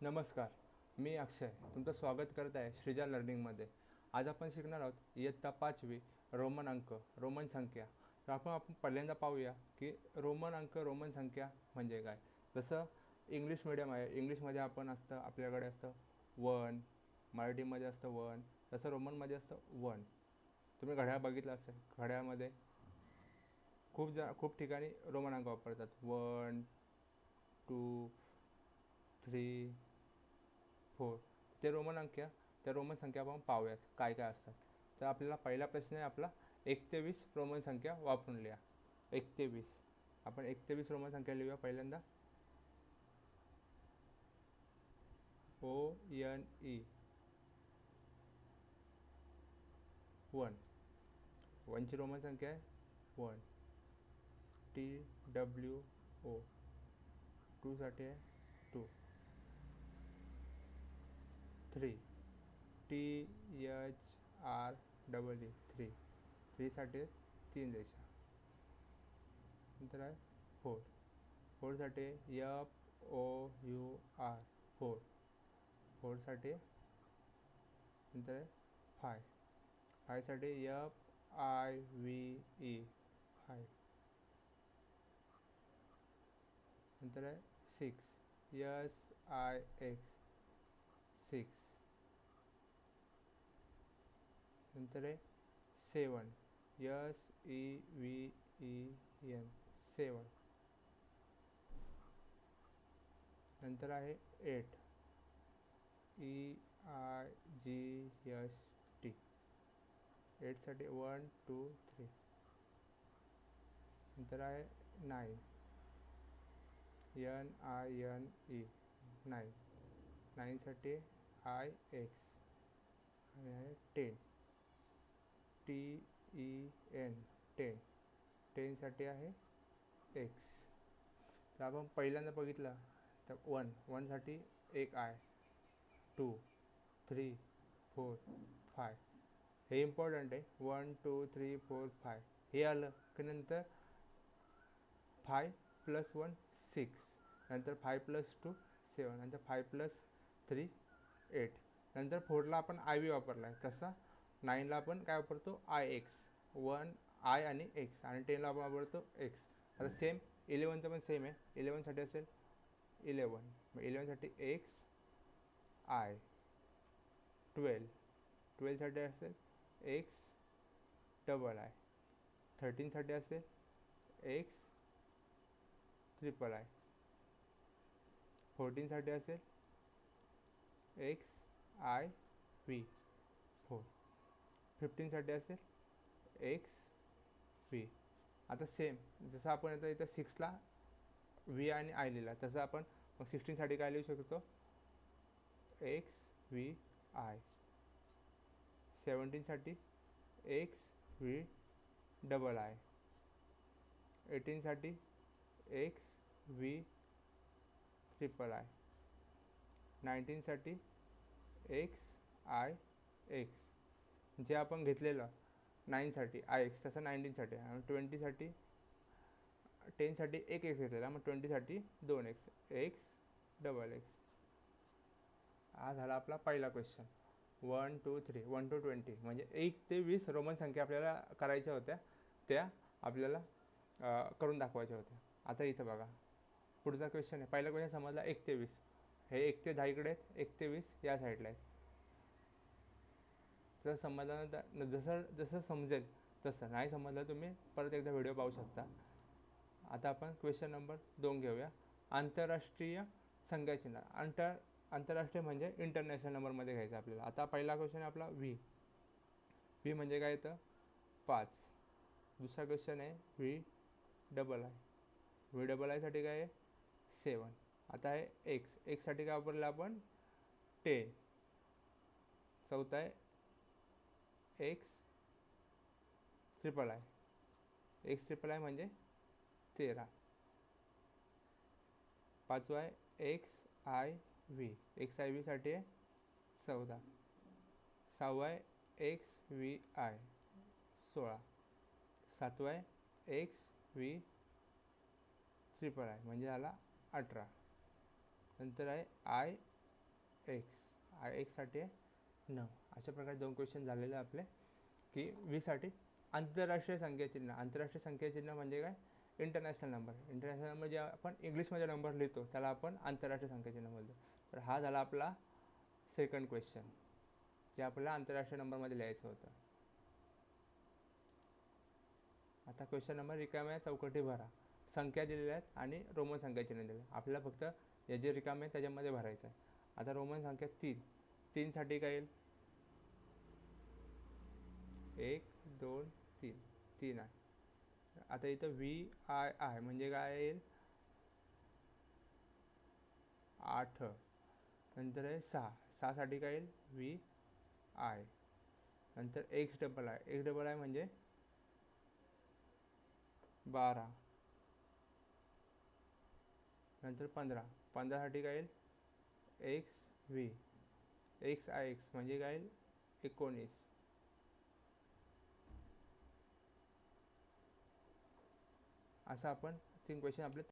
नमस्कार, मी अक्षय तुमचं स्वागत करत आहे श्रीजा लर्निंगमध्ये. आज आपण शिकणार आहोत इयत्ता 5वी रोमन अंक रोमन संख्या. तर आपण पहिल्यांदा पाहूया की रोमन अंक रोमन संख्या म्हणजे काय. जसं इंग्लिश मिडियम आहे, इंग्लिशमध्ये आपल्याकडे असतं 1, मराठीमध्ये असतं 1, तसं रोमनमध्ये असतं 1. तुम्ही घड्याळ बघितलं असेल, घड्याळमध्ये खूप ठिकाणी रोमन अंक वापरतात. 1, 2, 3, 4. ते रोमन अंक त्या रोमन संख्या आपण पाहूयात काय काय असतात. तर आपल्याला पहिला प्रश्न आहे आपला 1 ते 20 रोमन संख्या वापरून लिहा. 1 ते 20 आपण 1 ते 20 रोमन संख्या लिहूया. पहिल्यांदा ONE 1. 1 ची रोमन संख्या आहे 1. TWO 2 साठी आहे 2. 3 THREE 3. 3 साठी 3 रेषा. नंतर आहे 4. 4 साठी FOUR 4. 4 साठी नंतर आहे 5. 5 साठी FIVE 5. नंतर आहे 6 SIX 6. नंतर आहे 7 SEVEN 7. नंतर आहे 8 EIGST 8 साठी 1 2 3. नंतर आहे 9 NINE 9. 9 साठी IX. आणि आहे 10 TEN 10. 10 साठी आहे X. तर आपण पहिल्यांदा बघितलं तर 1 साठी एक I, 2 3 4 5. हे इम्पॉर्टंट आहे. 1 2 3 4 5 हे आलं की नंतर 5 + 1 6. नंतर 5 + 2 7. नंतर 5 + 3 8. नंतर 4ला आपण IV वापरला आहे. तसा 9ला आपण काय वापरतो IX. 1 I आणि X. आणि 10ला आपण वापरतो X. आता सेम 11चं पण सेम आहे. 11 साठी असेल 11. मग 11 साठी X I. 12 साठी असेल X I. 13 साठी असेल X I. 14 साठी असेल XIV 4. 15 साठी असेल XV. आता सेम जसं आपण आता इथं 6ला V आणि I लिहिला, तसं आपण मग 16 साठी काय लिहू शकतो XVI. 17 साठी XVI. 18 साठी XVI. 19 साठी XIX. जे आपण घेतलेलं 9 साठी IX तसं 19 साठी. आणि 20 साठी 10 साठी एक X घेतलेला, मग 20 साठी 2X XX. हा झाला आपला पहिला क्वेश्चन. 1 2 3 1 to 20 म्हणजे 1 ते 20 रोमन संख्या आपल्याला करायच्या होत्या, त्या आपल्याला करून दाखवायच्या होत्या. आता इथं बघा पुढचा क्वेश्चन आहे. पहिला क्वेश्चन समजला 1 ते 20. हे 1 ते 10 इकडे आहेत, 1 ते 20 या साईडला आहेत. जसं समजल्यानंतर जसं समजेल तसं, नाही समजलं तुम्ही परत एकदा व्हिडिओ पाहू शकता. आता आपण क्वेश्चन नंबर 2 घेऊया. आंतरराष्ट्रीय संख्याचिन्ह. आंतरराष्ट्रीय म्हणजे इंटरनॅशनल नंबरमध्ये घ्यायचं आपल्याला. आता पहिला क्वेश्चन आहे आपला V म्हणजे काय येतं 5. दुसरा क्वेश्चन आहे VII. VII साठी काय आहे 7. आता आहे X साठी काय वापरलं आपण 10. चौथा आहे XIII म्हणजे 13. पाचवा आहे XIV साठी आहे 14. सहावा आहे XVI 16. सातवा आहे XVI म्हणजे झाला 18. नंतर आहे एक्स आय एक्ससाठी आहे 9. अशा प्रकारे 2 क्वेश्चन झालेले आपले की 20साठी आंतरराष्ट्रीय संख्याचिन्ह. आंतरराष्ट्रीय संख्याचिन्ह म्हणजे काय? International number. इंटरनॅशनल नंबर जे आपण इंग्लिशमध्ये नंबर लिहितो त्याला आपण आंतरराष्ट्रीय संख्याचिन्ह बोलतो. तर हा झाला आपला सेकंड क्वेश्चन जे आपल्याला आंतरराष्ट्रीय नंबरमध्ये लिहायचं होतं. आता क्वेश्चन नंबर रिकाम्या चौकटी भरा. संख्या दिलेल्या आहेत आणि रोमन संख्याचिन्ह दिले. आपल्याला फक्त हे जे रिकामे आहेत त्याच्यामध्ये भरायचं आहे. आता रोमन संख्या 3साठी काय येईल? 1 2 3 3 आहे. आता इथं VII म्हणजे काय येईल? 8. नंतर आहे 6साठी काय येईल? VI. नंतर XII म्हणजे 12. नंतर 15साठी काय येईल? XV. XIX म्हणजे काय येईल? 19. असं आपण 3 क्वेश्चन आपले